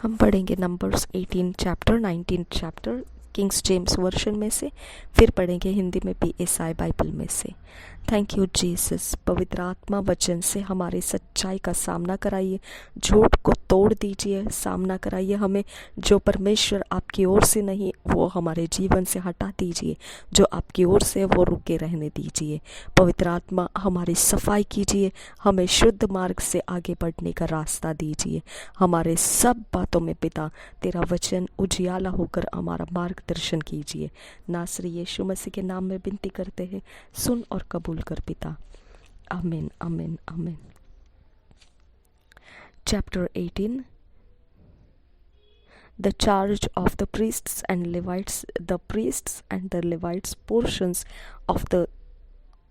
हम पढ़ेंगे numbers 18 chapter 19 chapter Kings James version में से, फिर पढ़ेंगे हिंदी में PSI बाइबल में से। Thank you Jesus. पवित्र आत्मा वचन से हमारी सच्चाई का सामना कराइए, झूठ को तोड़ दीजिए, सामना कराइए हमें। जो परमेश्वर आपकी ओर से नहीं वो हमारे जीवन से हटा दीजिए, जो आपकी ओर से वो रुके रहने दीजिए। पवित्र आत्मा हमारी सफाई कीजिए, हमें शुद्ध मार्ग से आगे बढ़ने का रास्ता दीजिए। हमारे सब बातों में पिता तेरा वचन उजियाला होकर हमारा मार्गदर्शन कीजिए। नासरी यीशु मसीह के नाम में विनती करते हैं, सुन और कबूल कर पिता। आमीन आमीन आमीन। Chapter 18, the charge of the priests and Levites, the priests and the Levites portions of the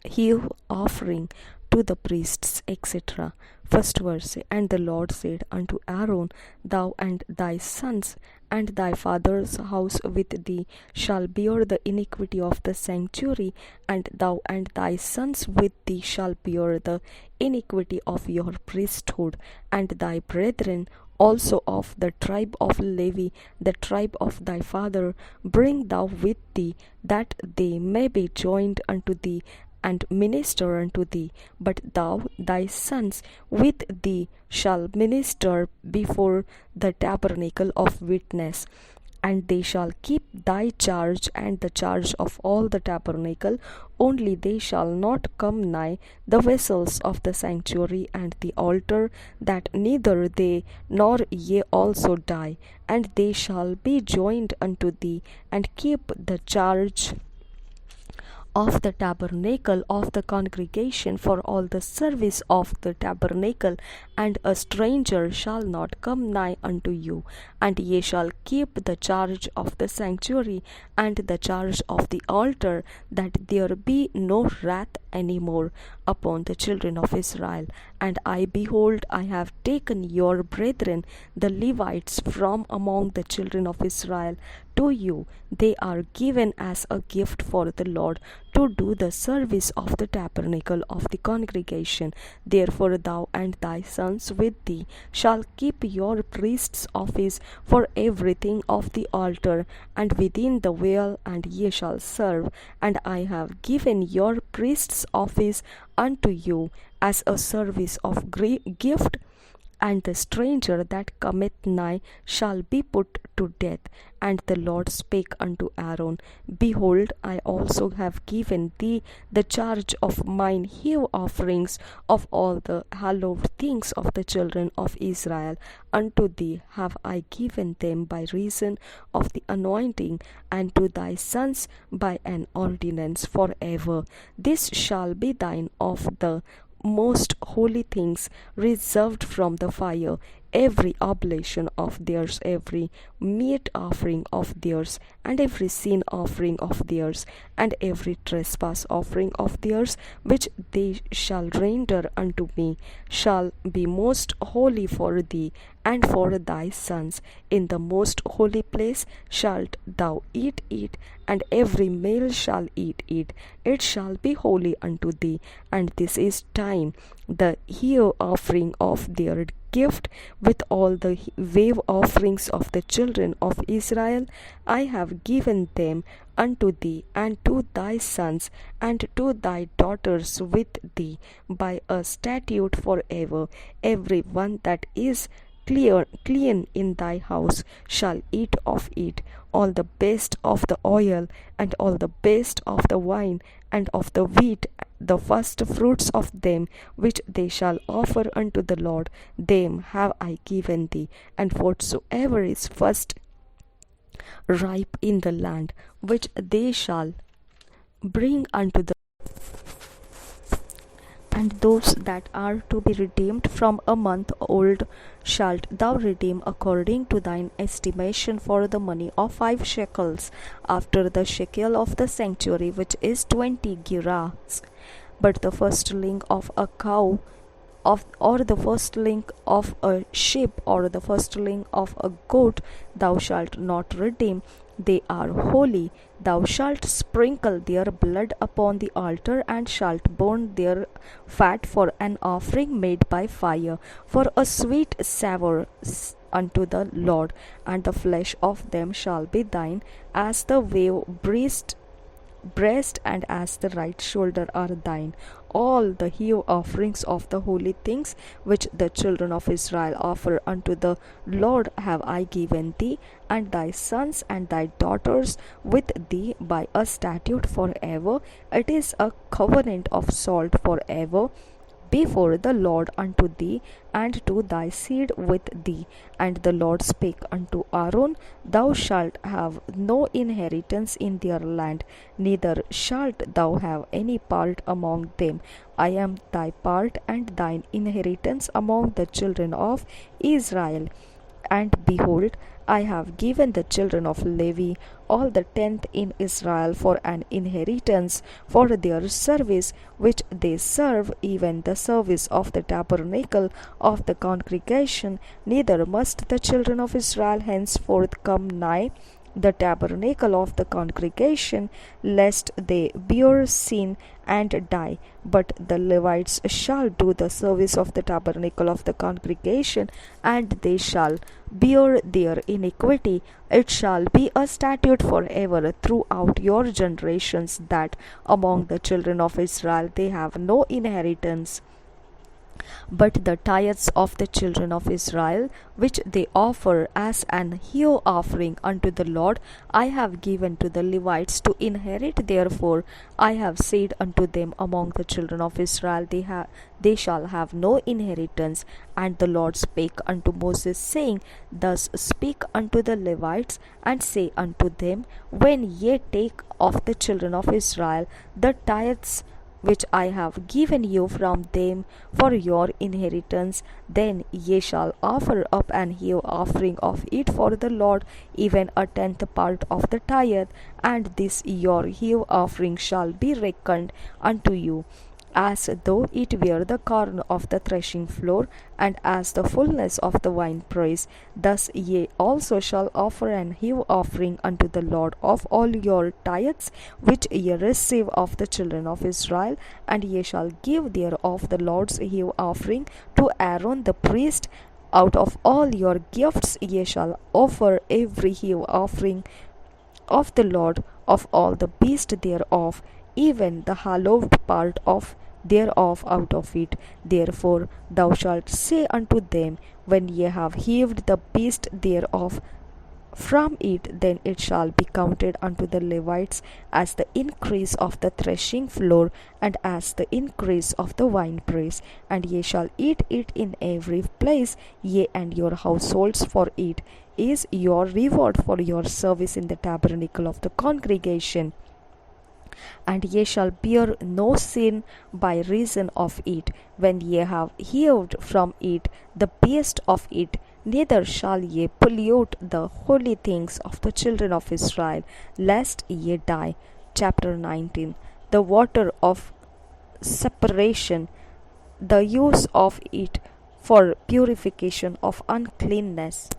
heave offering to the priests, etc. First verse, and the Lord said unto Aaron, thou and thy sons and thy father's house with thee shall bear the iniquity of the sanctuary, and thou and thy sons with thee shall bear the iniquity of your priesthood, and thy brethren also of the tribe of Levi, the tribe of thy father, bring thou with thee, that they may be joined unto thee and minister unto thee. But thou, thy sons with thee shall minister before the tabernacle of witness, and they shall keep thy charge and the charge of all the tabernacle. Only they shall not come nigh the vessels of the sanctuary and the altar, that neither they nor ye also die. And they shall be joined unto thee, and keep the charge of the tabernacle of the congregation for all the service of the tabernacle, and a stranger shall not come nigh unto you. And ye shall keep the charge of the sanctuary and the charge of the altar, that there be no wrath any more upon the children of Israel. And I, behold, I have taken your brethren the Levites from among the children of Israel to you. They are given as a gift for the Lord to do the service of the tabernacle of the congregation. Therefore thou and thy sons with thee shall keep your priest's office for everything of the altar and within the veil, and ye shall serve. And I have given your priest's office unto you as a service of gift, and the stranger that cometh nigh shall be put to death. And the Lord spake unto Aaron, behold, I also have given thee the charge of mine heave offerings of all the hallowed things of the children of Israel. Unto thee have I given them by reason of the anointing, and to thy sons by an ordinance forever. This shall be thine of the most holy things reserved from the fire, every oblation of theirs, every meat offering of theirs, and every sin offering of theirs, and every trespass offering of theirs, which they shall render unto me, shall be most holy for thee and for thy sons. In the most holy place shalt thou eat it, and every male shall eat it. It shall be holy unto thee. And this is time, the heave offering of their gift, with all the wave offerings of the children of Israel. I have given them unto thee, and to thy sons, and to thy daughters with thee, by a statute forever. Every one that is clean in thy house shall eat of it. All the best of the oil, and all the best of the wine, and of the wheat, the first fruits of them which they shall offer unto the Lord, them have I given thee. And whatsoever is first ripe in the land, which they shall bring unto the and those that are to be redeemed from a month old shalt thou redeem according to thine estimation for the money of 5 shekels, after the shekel of the sanctuary, which is 20 gerahs. But the firstling of a cow, or the firstling of a sheep, or the firstling of a goat, thou shalt not redeem. They are holy. Thou shalt sprinkle their blood upon the altar, and shalt burn their fat for an offering made by fire, for a sweet savour unto the Lord, and the flesh of them shall be thine, as the wave breast and as the right shoulder are thine. All the heave offerings of the holy things which the children of Israel offer unto the Lord have I given thee, and thy sons and thy daughters with thee by a statute forever. It is a covenant of salt forever before the Lord unto thee and to thy seed with thee. And the Lord spake unto Aaron, Thou shalt have no inheritance in their land, neither shalt thou have any part among them. I am thy part and thine inheritance among the children of Israel. And behold, I have given the children of Levi all the tenth in Israel for an inheritance for their service which they serve, even the service of the tabernacle of the congregation. Neither must the children of Israel henceforth come nigh the tabernacle of the congregation, lest they bear sin and die. But the Levites shall do the service of the tabernacle of the congregation, and they shall bear their iniquity. It shall be a statute forever throughout your generations, that among the children of Israel they have no inheritance, but the tithes of the children of Israel, which they offer as an heave offering unto the Lord, I have given to the Levites to inherit. Therefore I have said unto them, among the children of Israel they shall have no inheritance. And the Lord spake unto Moses, saying, Thus speak unto the Levites, and say unto them, When ye take of the children of Israel the tithes which I have given you from them for your inheritance, then ye shall offer up an heave offering of it for the Lord, even a tenth part of the tithe, and this your heave offering shall be reckoned unto you, as though it were the corn of the threshing floor, and as the fullness of the winepress. Thus ye also shall offer an heave offering unto the Lord of all your tithes which ye receive of the children of Israel, and ye shall give thereof the Lord's heave offering to Aaron the priest. Out of all your gifts ye shall offer every heave offering of the Lord of all the beast thereof, even the hallowed part of thereof out of it. Therefore thou shalt say unto them, When ye have heaved the beast thereof from it, then it shall be counted unto the Levites as the increase of the threshing floor, and as the increase of the winepress, and ye shall eat it in every place, ye and your households, for it is your reward for your service in the tabernacle of the congregation. And ye shall bear no sin by reason of it, when ye have heaved from it the beast of it. Neither shall ye pollute the holy things of the children of Israel, lest ye die. Chapter 19. The water of separation, the use of it for purification of uncleanness.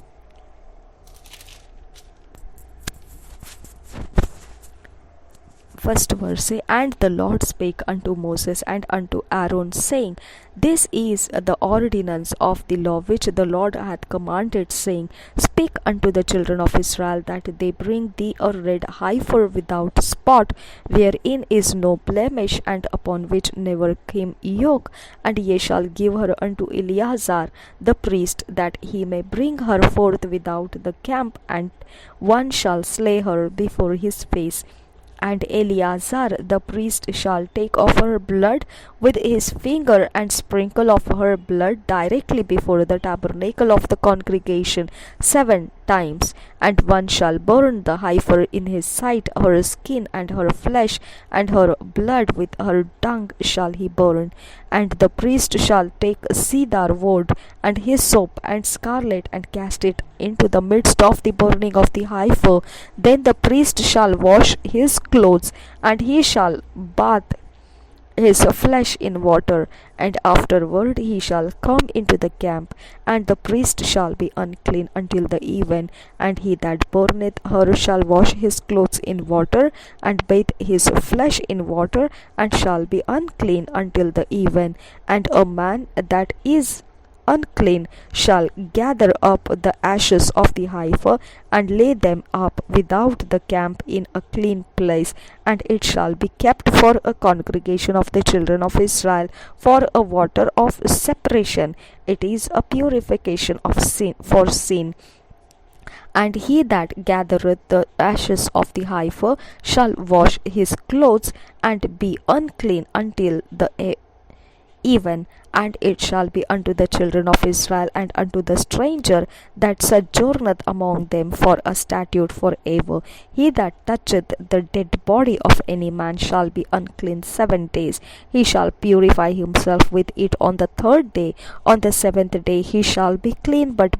First verse, And the Lord spake unto Moses and unto Aaron, saying, This is the ordinance of the law which the Lord hath commanded, saying, Speak unto the children of Israel that they bring thee a red heifer without spot, wherein is no blemish, and upon which never came yoke. And ye shall give her unto Eleazar the priest, that he may bring her forth without the camp, and one shall slay her before his face. And Eleazar the priest shall take of her blood with his finger, and sprinkle of her blood directly before the tabernacle of the congregation 7 times. And one shall burn the heifer in his sight, her skin and her flesh, and her blood with her dung shall he burn. And the priest shall take cedar wood, and hyssop, and scarlet, and cast it into the midst of the burning of the heifer. Then the priest shall wash his clothes, and he shall bathe his flesh in water, and afterward he shall come into the camp, and the priest shall be unclean until the even. And he that burneth her shall wash his clothes in water, and bathe his flesh in water, and shall be unclean until the even. And a man that is unclean shall gather up the ashes of the heifer and lay them up without the camp in a clean place, and it shall be kept for a congregation of the children of Israel for a water of separation. It is a purification of sin for sin. And he that gathereth the ashes of the heifer shall wash his clothes and be unclean until the even, and it shall be unto the children of Israel and unto the stranger that sojourneth among them for a statute for ever. He that toucheth the dead body of any man shall be unclean 7 days. He shall purify himself with it on the 3rd day. On the 7th day he shall be clean, but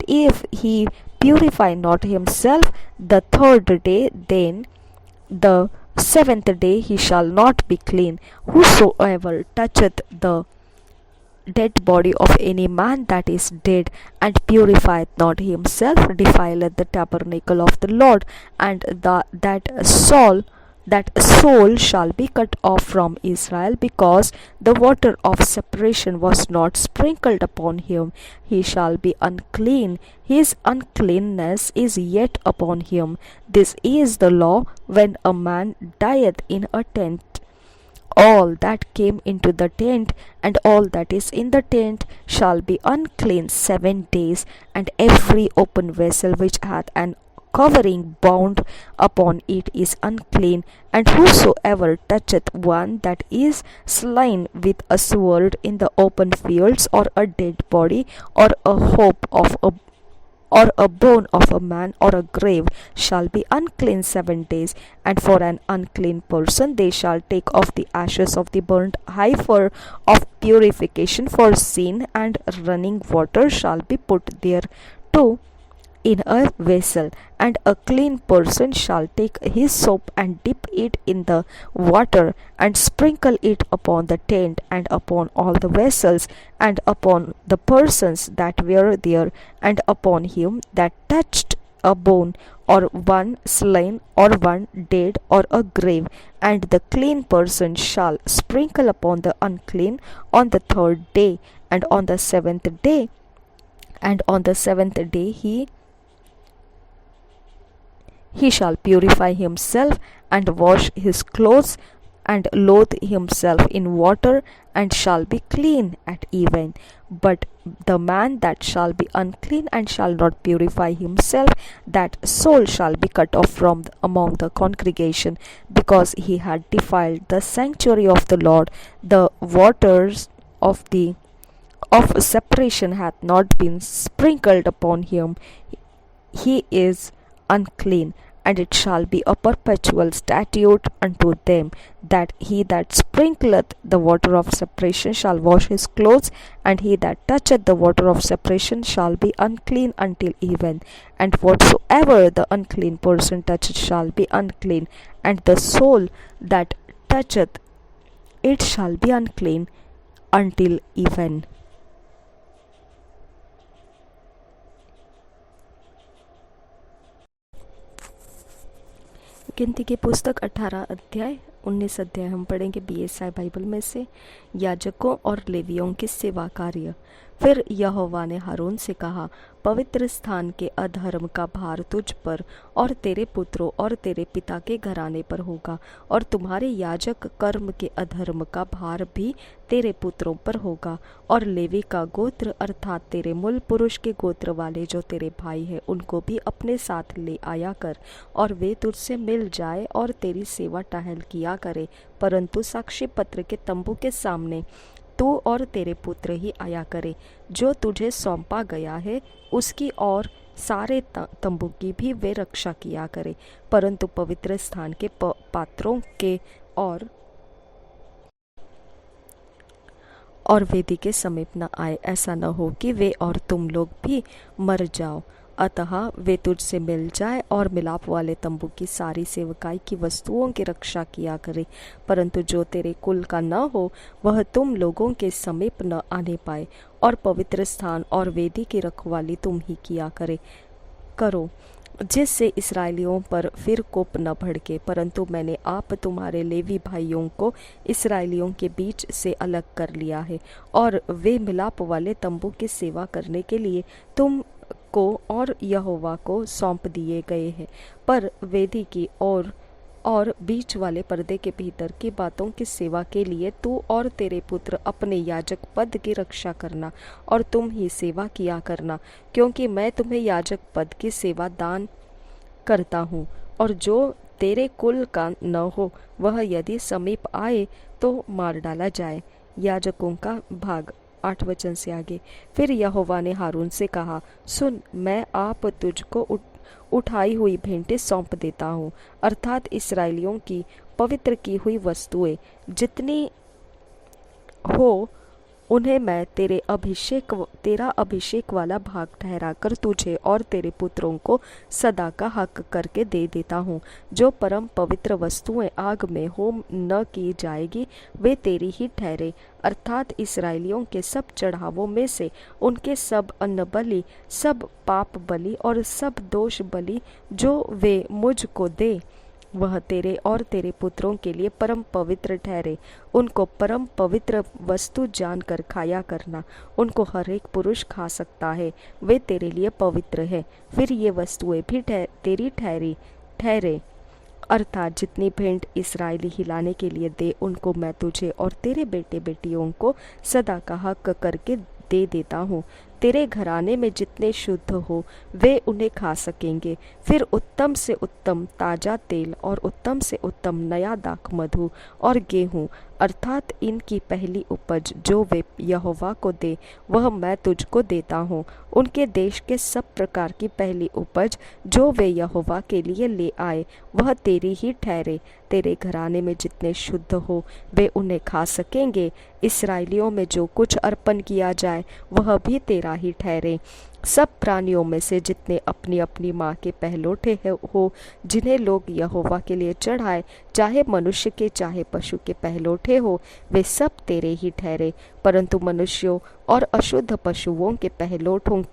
if he purify not himself the 3rd day, then the 7th day he shall not be clean. Whosoever toucheth the dead body of any man that is dead, and purifieth not himself, defileth the tabernacle of the Lord, and that soul shall be cut off from Israel, because the water of separation was not sprinkled upon him. He shall be unclean, his uncleanness is yet upon him. This is the law when a man dieth in a tent. All that came into the tent and all that is in the tent shall be unclean 7 days, and every open vessel which hath an covering bound upon it is unclean. And whosoever toucheth one that is slain with a sword in the open fields, or a dead body, or a bone of a man, or a grave, shall be unclean 7 days. And for an unclean person they shall take off the ashes of the burnt heifer of purification for sin, and running water shall be put thereto in a vessel, and a clean person shall take his soap and dip it in the water, and sprinkle it upon the tent, and upon all the vessels, and upon the persons that were there, and upon him that touched a bone, or one slain, or one dead, or a grave. And the clean person shall sprinkle upon the unclean on the 3rd day, and on the 7th day, he shall purify himself, and wash his clothes, and lothe himself in water, and shall be clean at even. But the man that shall be unclean and shall not purify himself, that soul shall be cut off from among the congregation, because he had defiled the sanctuary of the Lord. The waters of separation hath not been sprinkled upon him. He is unclean. And it shall be a perpetual statute unto them, that he that sprinkleth the water of separation shall wash his clothes, and he that toucheth the water of separation shall be unclean until even. And whatsoever the unclean person toucheth shall be unclean, and the soul that toucheth it shall be unclean until even. गिनती की पुस्तक 18 अध्याय 19 अध्याय हम पढ़ेंगे BSI Bible में से। याजकों और लेवियों की सेवा कार्य। फिर यहोवा ने हारून से कहा, पवित्र स्थान के अधर्म का भार तुझ पर और तेरे पुत्रों और तेरे पिता के घराने पर होगा, और तुम्हारे याजक कर्म के अधर्म का भार भी तेरे पुत्रों पर होगा। और लेवी का गोत्र अर्थात तेरे मूल पुरुष के गोत्र वाले जो तेरे भाई हैं, उनको भी अपने साथ ले आया कर, और वे तुझसे मिल जाए और तेरी सेवा टहल किया करे। परंतु साक्षी पत्र के तंबू के सामने तू और तेरे पुत्र ही आया करे। जो तुझे सौंपा गया है उसकी और सारे तंबू की भी वे रक्षा किया करे, परंतु पवित्र स्थान के पात्रों के और वेदी के समीप न आए, ऐसा न हो कि वे और तुम लोग भी मर जाओ। अतः वे तुझसे मिल जाए और मिलाप वाले तंबू की सारी सेवकाई की वस्तुओं की रक्षा किया करे, परंतु जो तेरे कुल का न हो वह तुम लोगों के समीप न आने पाए। और पवित्र स्थान और वेदी की रखवाली तुम ही किया करो। जिससे इस्राएलियों पर फिर कोप न भड़के। परंतु मैंने आप तुम्हारे लेवी भाइयों को इस्राएलियों के बीच से अलग कर लिया है, और वे मिलाप वाले तंबू की सेवा करने के लिए तुम को और यहोवा को सौंप दिए गए हैं। पर वेदी की और बीच वाले पर्दे के भीतर की बातों की सेवा के लिए तू और तेरे पुत्र अपने याजक पद की रक्षा करना, और तुम ही सेवा किया करना, क्योंकि मैं तुम्हें याजक पद की सेवा दान करता हूँ। और जो तेरे कुल का न हो वह यदि समीप आए तो मार डाला जाए। याजकों का भाग 8 वचन से आगे। फिर यहोवा ने हारून से कहा, सुन, मैं आप तुझको उठाई हुई भेंटें सौंप देता हूँ, अर्थात इसराइलियों की पवित्र की हुई वस्तुएं जितनी हो उन्हें मैं तेरा अभिषेक वाला भाग ठहराकर तुझे और तेरे पुत्रों को सदा का हक करके दे देता हूँ। जो परम पवित्र वस्तुएं आग में होम न की जाएगी वे तेरी ही ठहरे, अर्थात इसराइलियों के सब चढ़ावों में से उनके सब अन्न बलि, सब पाप बलि और सब दोष बलि जो वे मुझको दे, वह तेरे और तेरे पुत्रों के लिए परम पवित्र ठहरे। उनको परम पवित्र वस्तु जानकर खाया करना। उनको हर एक पुरुष खा सकता है, वे तेरे लिए पवित्र है। फिर ये वस्तुएं भी तेरी ठहरे, अर्थात जितनी भेंट इस्राएली हिलाने के लिए दे उनको मैं तुझे और तेरे बेटे बेटियों को सदा का हक करके दे देता हूँ। तेरे घराने में जितने शुद्ध हो वे उन्हें खा सकेंगे। फिर उत्तम से उत्तम ताजा तेल और उत्तम से उत्तम नया दाख मधु और गेहूं, अर्थात इनकी पहली उपज जो वे यहोवा को दे वह मैं तुझको देता हूँ। उनके देश के सब प्रकार की पहली उपज जो वे यहोवा के लिए ले आए वह तेरी ही ठहरे। तेरे घराने में जितने शुद्ध हो वे उन्हें खा सकेंगे। इस्राएलियों में जो कुछ अर्पण किया जाए वह भी तेरा ही ठहरे। सब प्राणियों में से जितने अपनी अपनी माँ के पहलौठे हो जिन्हें लोग यहोवा के लिए चढ़ाए, चाहे मनुष्य के चाहे पशु के पहलौठे हो, वे सब तेरे ही ठहरे। परंतु मनुष्यों और अशुद्ध पशुओं के पहलौठों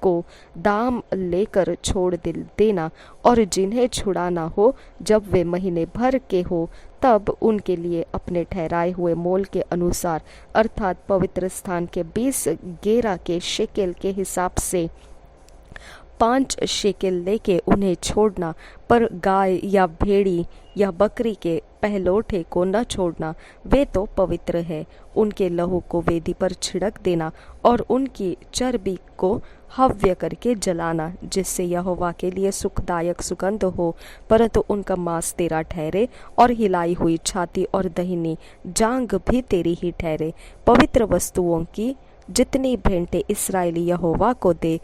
को दाम लेकर छोड़ देना, और जिन्हें छुड़ाना हो जब वे महीने भर के हो तब उनके लिए अपने ठहराए हुए मोल के अनुसार, अर्थात पवित्र स्थान के 20 गेरा के शेकेल के हिसाब से 5 शेकेल लेके उन्हें छोड़ना। पर गाय या भेड़ी या बकरी के पहलौठे को न छोड़ना, वे तो पवित्र है। उनके लहू को वेदी पर छिड़क देना और उनकी चर्बी को हव्य करके जलाना, जिससे यहोवा के लिए सुखदायक सुगंध हो। परंतु उनका मांस तेरा ठहरे, और हिलाई हुई छाती और दहिनी जांग भी तेरी ही ठहरे। पवित्र वस्तुओं की जितनी भेंटें इस्राएली यहोवा को दे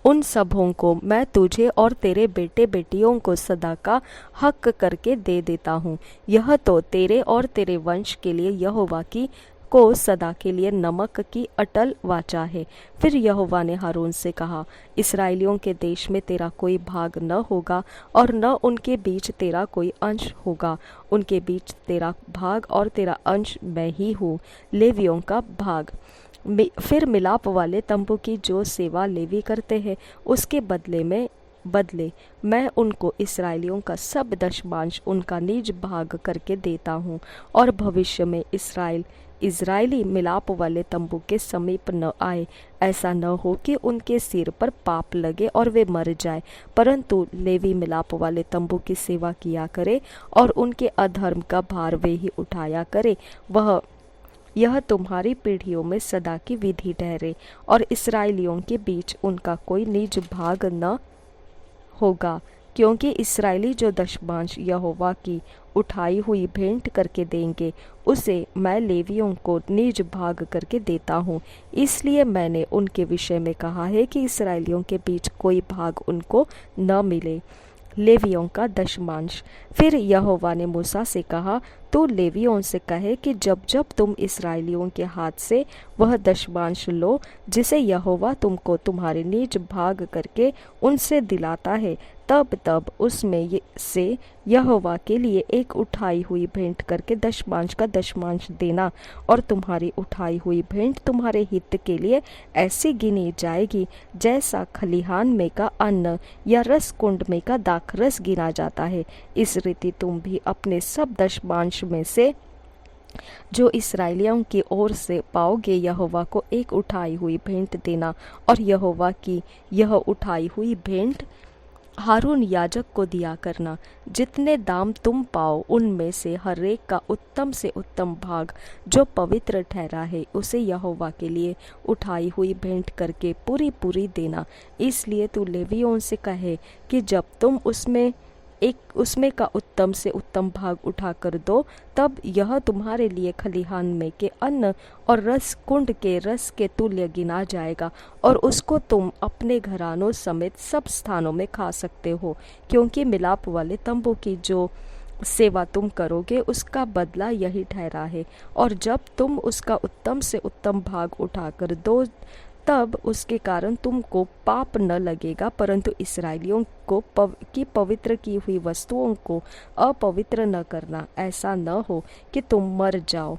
उन सबों को मैं तुझे और तेरे बेटे बेटियों को सदा का हक करके दे देता हूँ। यह तो तेरे और तेरे वंश के लिए यहोवा की को सदा के लिए नमक की अटल वाचा है। फिर यहोवा ने हारून से कहा, इस्राएलियों के देश में तेरा कोई भाग न होगा और न उनके बीच तेरा कोई अंश होगा। उनके बीच तेरा भाग और तेरा अंश मैं ही हूँ। लेवियों का भाग। फिर मिलाप वाले तंबू की जो सेवा लेवी करते हैं उसके बदले मैं उनको इस्राएलियों का सब दशमांश उनका निज भाग करके देता हूँ। और भविष्य में इस्राएली मिलाप वाले तंबू के समीप न आए, ऐसा न हो कि उनके सिर पर पाप लगे और वे मर जाए। परंतु लेवी मिलाप वाले तंबू की सेवा किया करे और उनके अधर्म का भार वे ही उठाया करे। यह तुम्हारी पीढ़ियों में सदा की विधि ठहरे, और इस्राएलियों के बीच उनका कोई निज भाग न होगा, क्योंकि इस्राएली जो दशमांश यहोवा की उठाई हुई भेंट करके देंगे उसे मैं लेवियों को निज भाग करके देता हूँ। इसलिए मैंने उनके विषय में कहा है कि इस्राएलियों के बीच कोई भाग उनको न मिले। लेवियों का दशमांश। फिर यहोवा ने मूसा से कहा, तू लेवियों से कहे कि जब जब तुम इस्राएलियों के हाथ से वह दशमांश लो जिसे यहोवा तुमको तुम्हारे निज भाग करके उनसे दिलाता है, तब तब उसमें से यहोवा के लिए एक उठाई हुई भेंट करके दशमांश का दशमांश देना, और तुम्हारी उठाई हुई भेंट तुम्हारे हित के लिए ऐसी गिनी जाएगी जैसा खलिहान में का अन्न या रस कुंड में का दाखरस गिना जाता है। इस रीति तुम भी अपने सब दशमांश में से जो इस्राएलियों की ओर से पाओगे यहोवा को एक उठाई हुई भेंट देना, और यहोवा की यह उठाई हुई भेंट हारून याजक को दिया करना। जितने दाम तुम पाओ उनमें से हर एक का उत्तम से उत्तम भाग जो पवित्र ठहरा है उसे यहोवा के लिए उठाई हुई भेंट करके पूरी पूरी देना। इसलिए तू लेवियों से कहे कि जब तुम उसमें का उत्तम से उत्तम भाग उठा कर दो, तब यह तुम्हारे लिए खलिहान में के अन्न और रस कुंड के रस के तुल्य गिना जाएगा, और उसको तुम अपने घरानों समेत सब स्थानों में खा सकते हो, क्योंकि मिलाप वाले तंबू की जो सेवा तुम करोगे उसका बदला यही ठहरा है। और जब तुम उसका उत्तम से उत्तम भाग उठाकर दो, तब उसके कारण तुमको पाप न लगेगा, परंतु इस्राएलियों को की पवित्र की हुई वस्तुओं को अपवित्र न करना, ऐसा न हो कि तुम मर जाओ।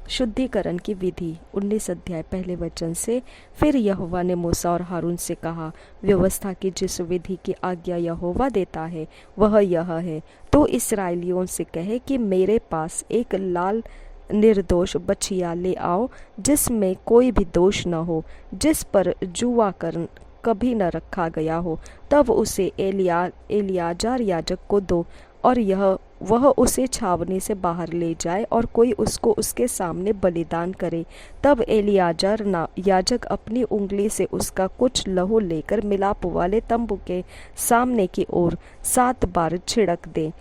शुद्धिकरण की विधि 19 अध्याय पहले वचन से। फिर यहोवा ने मूसा और हारून से कहा, व्यवस्था की जिस विधि की आज्ञा यहोवा देता है वह यह है, तो इस्राएलियों से कहे कि मेरे पास एक लाल निर्दोष बछिया ले आओ जिसमें कोई भी दोष न हो, जिस पर जुआ कर कभी न रखा गया हो। तब उसे एलियाजार याजक को दो, और वह उसे छावनी से बाहर ले जाए और कोई उसको उसके सामने बलिदान करे। तब एलियाजार याजक अपनी उंगली से उसका कुछ लहू लेकर मिलाप वाले तंबू के सामने की ओर 7 बार छिड़क दे।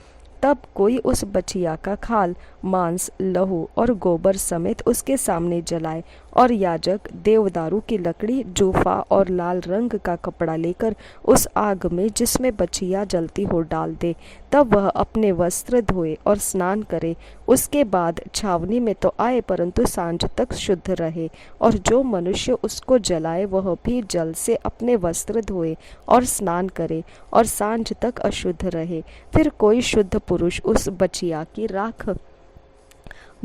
तब कोई उस बछिया का खाल, मांस, लहू और गोबर समेत उसके सामने जलाए, और याजक देवदारू की लकड़ी, जूफा और लाल रंग का कपड़ा लेकर उस आग में जिसमें बछिया जलती हो डाल दे। तब वह अपने वस्त्र धोए और स्नान करे। उसके बाद छावनी में तो आए, परंतु सांझ तक शुद्ध रहे। और जो मनुष्य उसको जलाए वह भी जल से अपने वस्त्र धोए और स्नान करे और सांझ तक अशुद्ध रहे। फिर कोई शुद्ध पुरुष उस बछिया की राख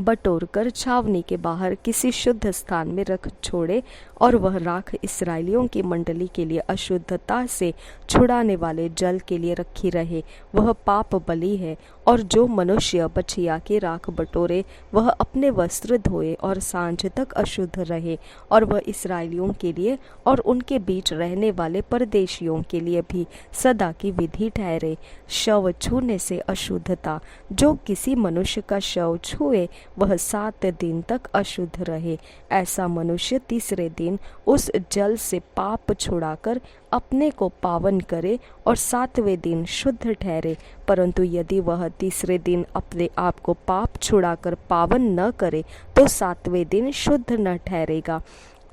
बटोर कर छावनी के बाहर किसी शुद्ध स्थान में रख छोड़े, और वह राख इस्राएलियों की मंडली के लिए अशुद्धता से छुड़ाने वाले जल के लिए रखी रहे, वह पाप बलि है। और जो मनुष्य बछिया की राख बटोरे वह अपने वस्त्र धोए और सांझ तक अशुद्ध रहे, और वह इस्राएलियों के लिए और उनके बीच रहने वाले परदेशियों के लिए भी सदा की विधि ठहरे। शव छूने से अशुद्धता, जो किसी मनुष्य का शव छुए वह 7 दिन तक अशुद्ध रहे। ऐसा मनुष्य तीसरे दिन उस जल से पाप छुड़ाकर अपने को पावन करे और 7वें दिन शुद्ध ठहरे। परंतु यदि वह तीसरे दिन अपने आप को पाप छुड़ाकर पावन न करे तो 7वें दिन शुद्ध न ठहरेगा।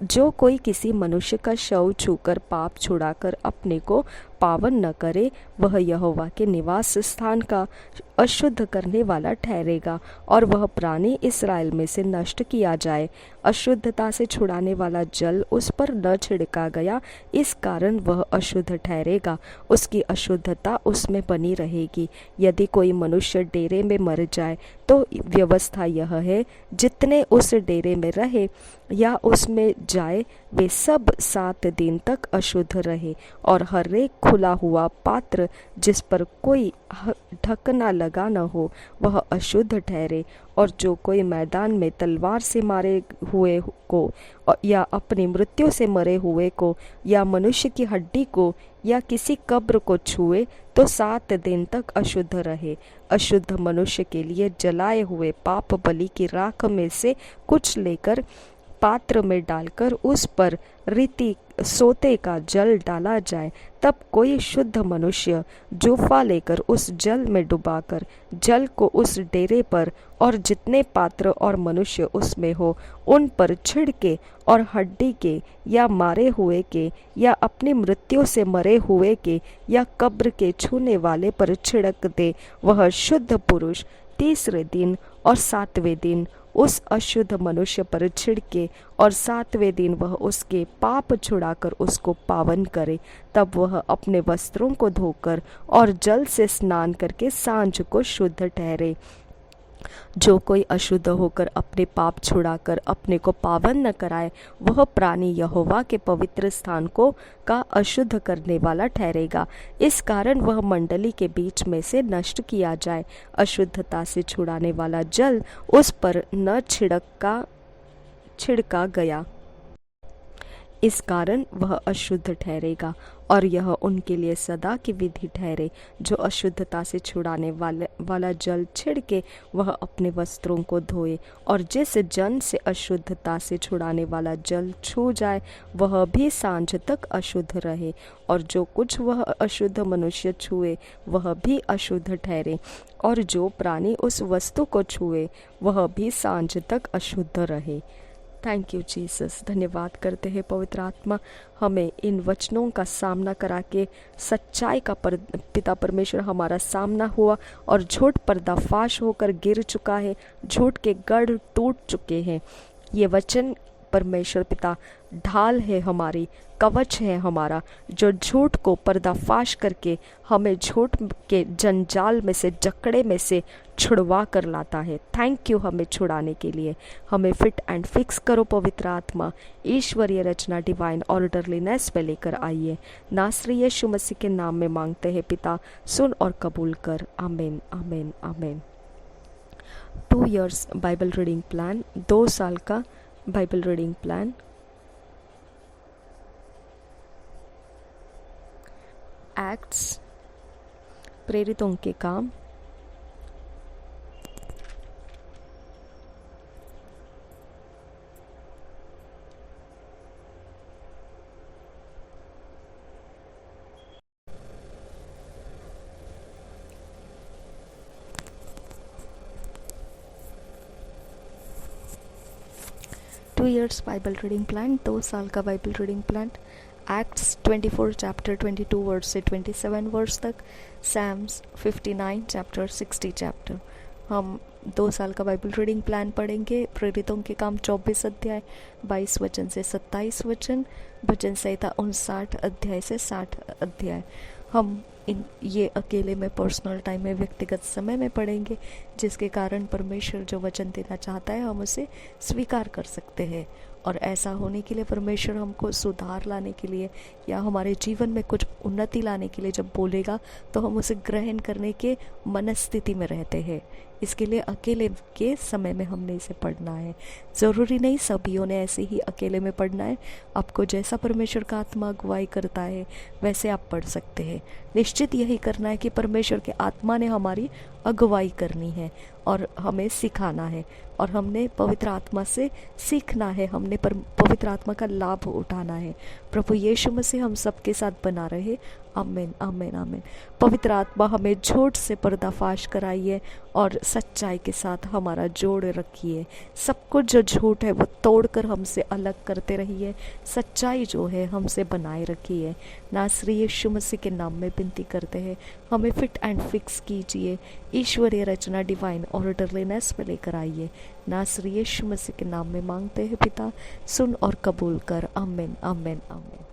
जो कोई किसी मनुष्य का शव छूकर पाप छुड़ाकर अपने को पावन न करे वह यहोवा के निवास स्थान का अशुद्ध करने वाला ठहरेगा, और वह प्राणी इस्राएल में से नष्ट किया जाए। अशुद्धता से छुड़ाने वाला जल उस पर न छिड़का गया, इस कारण वह अशुद्ध ठहरेगा, उसकी अशुद्धता उसमें बनी रहेगी। यदि कोई मनुष्य डेरे में मर जाए तो व्यवस्था यह है, जितने उस डेरे में रहे या उसमें जाए वे सब 7 दिन तक अशुद्ध रहे, और हर एक खुला हुआ पात्र जिस पर कोई ढकना लगा न हो वह अशुद्ध ठहरे। और जो कोई मैदान में तलवार से मारे हुए को या अपनी मृत्यु से मरे हुए को या मनुष्य की हड्डी को या किसी कब्र को छुए तो 7 दिन तक अशुद्ध रहे। अशुद्ध मनुष्य के लिए जलाए हुए पाप बलि की राख में से कुछ लेकर पात्र में डालकर उस पर रीति सोते का जल डाला जाए। तब कोई शुद्ध मनुष्य जूफा लेकर उस जल में डुबाकर जल को उस डेरे पर और जितने पात्र और मनुष्य उसमें हो उन पर छिड़के, और हड्डी के या मारे हुए के या अपनी मृत्यु से मरे हुए के या कब्र के छूने वाले पर छिड़क दे। वह शुद्ध पुरुष तीसरे दिन और 7वें दिन उस अशुद्ध मनुष्य पर छिड़के और 7वें दिन वह उसके पाप छुड़ाकर उसको पावन करे। तब वह अपने वस्त्रों को धोकर और जल से स्नान करके सांझ को शुद्ध ठहरे। जो कोई अशुद्ध होकर अपने पाप छुड़ाकर अपने को पावन न कराए, वह प्राणी यहोवा के पवित्र स्थान को का अशुद्ध करने वाला ठहरेगा। इस कारण वह मंडली के बीच में से नष्ट किया जाए। अशुद्धता से छुड़ाने वाला जल उस पर न छिड़का गया, इस कारण वह अशुद्ध ठहरेगा। और यह उनके लिए सदा की विधि ठहरे। जो अशुद्धता से छुड़ाने वाला जल छिड़के वह अपने वस्त्रों को धोए, और जिस जन से अशुद्धता से छुड़ाने वाला जल छू जाए वह भी सांझ तक अशुद्ध रहे। और जो कुछ वह अशुद्ध मनुष्य छुए वह भी अशुद्ध ठहरे, और जो प्राणी उस वस्तु को छुए वह भी सांझ तक अशुद्ध रहे। Thank you Jesus. धन्यवाद करते हैं पवित्र आत्मा, हमें इन वचनों का सामना करा के सच्चाई का पिता परमेश्वर हमारा सामना हुआ और झूठ पर्दाफाश होकर गिर चुका है, झूठ के गढ़ टूट चुके हैं। ये वचन परमेश्वर पिता ढाल है हमारी, कवच है हमारा, जो झूठ को पर्दाफाश करके हमें झूठ के जंजाल में से, जकड़े में से छुड़वा कर लाता है। थैंक यू हमें छुड़ाने के लिए। हमें फिट एंड फिक्स करो पवित्र आत्मा, ईश्वरीय रचना डिवाइन ऑर्डरलीनेस पे लेकर आइए। नासरी यीशु मसीह के नाम में मांगते हैं पिता, सुन और कबूल कर। आमीन आमीन आमीन। 2 years बाइबल रीडिंग प्लान, 2 साल का बाइबल रीडिंग प्लान। एक्ट्स, प्रेरितों के काम, two years Bible reading plan, 2 साल का Bible reading plan. Acts 24 chapter 22 verse से 27 वर्स तक, सैम्स 59 चैप्टर 60 चैप्टर। हम 2 साल का बाइबल रीडिंग प्लान पढ़ेंगे। प्रेरितों के काम 24 अध्याय 22 वचन से 27 वचन, भजन संहिता 59 अध्याय से 60 अध्याय। हम ये अकेले में पर्सनल टाइम में, व्यक्तिगत समय में पढ़ेंगे, जिसके कारण परमेश्वर जो वचन देना चाहता है हम उसे स्वीकार कर सकते हैं। और ऐसा होने के लिए परमेश्वर हमको सुधार लाने के लिए या हमारे जीवन में कुछ उन्नति लाने के लिए जब बोलेगा तो हम उसे ग्रहण करने के मनस्थिति में रहते हैं। इसके लिए अकेले के समय में हमने इसे पढ़ना है। ज़रूरी नहीं सभीयों ने ऐसे ही अकेले में पढ़ना है। आपको जैसा परमेश्वर का आत्मा अगुवाई करता है वैसे आप पढ़ सकते हैं। निश्चित यही करना है कि परमेश्वर के आत्मा ने हमारी अगुवाई करनी है और हमें सिखाना है, और हमने पवित्र आत्मा से सीखना है, हमने पवित्र आत्मा का लाभ उठाना है। प्रभु यीशु मसीह हम सबके साथ बना रहे। आमीन आमीन आमीन। पवित्र आत्मा हमें झूठ से पर्दाफाश कराइए और सच्चाई के साथ हमारा जोड़ रखिए। सब कुछ जो झूठ है वो तोड़कर हमसे अलग करते रहिए, सच्चाई जो है हमसे बनाए रखिए। नासरी यीशु मसीह के नाम में विनती करते हैं, हमें फिट एंड फिक्स कीजिए। ईश्वरीय रचना डिवाइन ऑर्डरलीनेस में लेकर आइए। नासरी यीशु मसीह के नाम में मांगते हैं पिता, सुन और कबूल कर। आमीन आमीन आमीन।